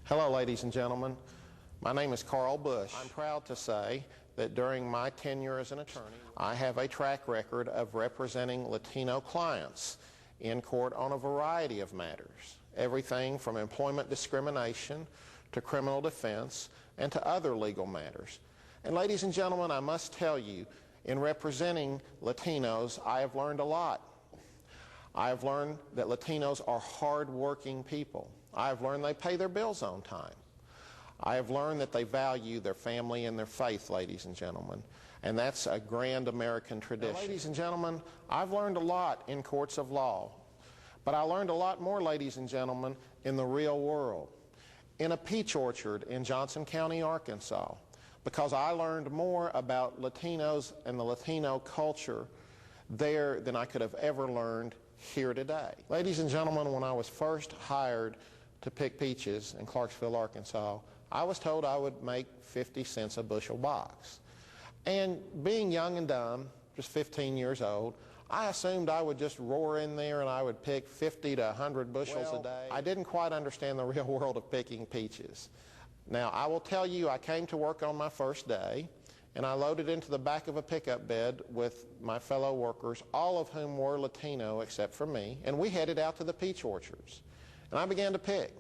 Hello, ladies and gentlemen. My name is Carl Bush. I'm proud to say that during my tenure as an attorney, I have a track record of representing Latino clients in court on a variety of matters, everything from employment discrimination to criminal defense and to other legal matters. And ladies and gentlemen, I must tell you, in representing Latinos, I have learned a lot. I have learned that Latinos are hard-working people. I have learned they pay their bills on time. I have learned that they value their family and their faith, ladies and gentlemen, and that's a grand American tradition. Now, ladies and gentlemen, I've learned a lot in courts of law, but I learned a lot more, ladies and gentlemen, in the real world, in a peach orchard in Johnson County, Arkansas, because I learned more about Latinos and the Latino culture there than I could have ever learned here today. Ladies and gentlemen, when I was first hired to pick peaches in Clarksville, Arkansas, I was told I would make 50 cents a bushel box. And being young and dumb, just 15 years old, I assumed I would just roar in there and I would pick 50 to 100 bushels a day. I didn't quite understand the real world of picking peaches. Now, I will tell you, I came to work on my first day, and I loaded into the back of a pickup bed with my fellow workers, all of whom were Latino except for me, and we headed out to the peach orchards. And I began to pick,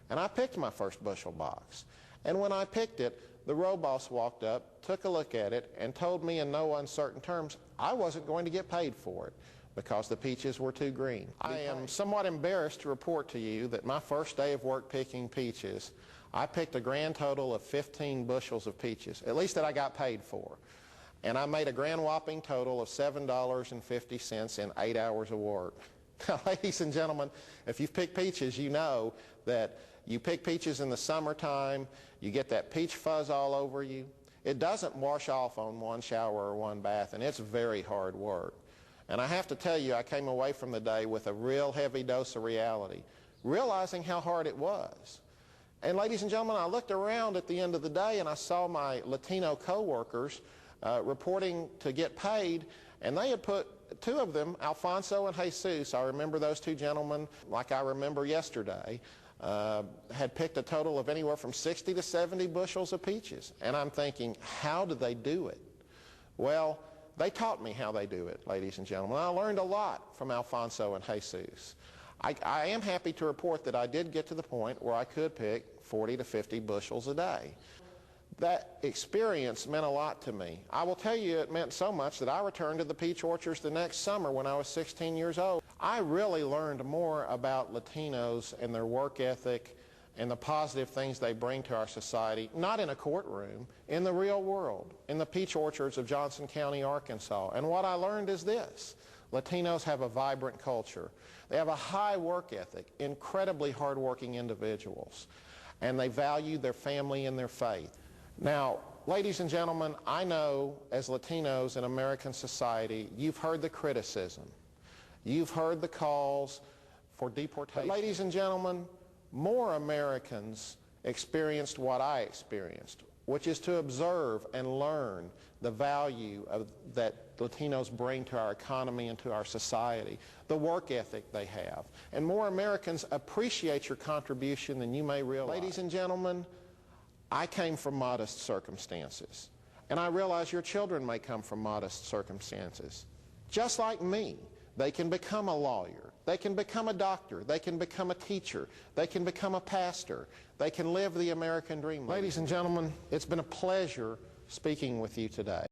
and I picked my first bushel box. And when I picked it, the row boss walked up, took a look at it, and told me in no uncertain terms I wasn't going to get paid for it because the peaches were too green. I am somewhat embarrassed to report to you that my first day of work picking peaches, I picked a grand total of 15 bushels of peaches, at least that I got paid for. And I made a grand whopping total of $7.50 in 8 hours of work. Now, ladies and gentlemen, if you've picked peaches, you know that you pick peaches in the summertime, you get that peach fuzz all over you. It doesn't wash off on one shower or one bath, and it's very hard work. And I have to tell you, I came away from the day with a real heavy dose of reality, realizing how hard it was. And ladies and gentlemen, I looked around at the end of the day and I saw my Latino co-workers reporting to get paid, and they had put two of them, Alfonso and Jesus, I remember those two gentlemen like I remember yesterday, had picked a total of anywhere from 60 to 70 bushels of peaches. And I'm thinking, how do they do it? Well, they taught me how they do it, ladies and gentlemen. I learned a lot from Alfonso and Jesus. I am happy to report that I did get to the point where I could pick 40 to 50 bushels a day. That experience meant a lot to me. I will tell you, it meant so much that I returned to the peach orchards the next summer when I was 16 years old. I really learned more about Latinos and their work ethic and the positive things they bring to our society, not in a courtroom, in the real world, in the peach orchards of Johnson County, Arkansas. And what I learned is this: Latinos have a vibrant culture. They have a high work ethic, incredibly hardworking individuals, and they value their family and their faith. Now, ladies and gentlemen, I know as Latinos in American society, you've heard the criticism. You've heard the calls for deportation. But ladies and gentlemen, more Americans experienced what I experienced, which is to observe and learn the value that Latinos bring to our economy and to our society, the work ethic they have. And more Americans appreciate your contribution than you may realize. Ladies and gentlemen, I came from modest circumstances, and I realize your children may come from modest circumstances. Just like me, they can become a lawyer, they can become a doctor, they can become a teacher, they can become a pastor, they can live the American dream. Ladies and gentlemen, it's been a pleasure speaking with you today.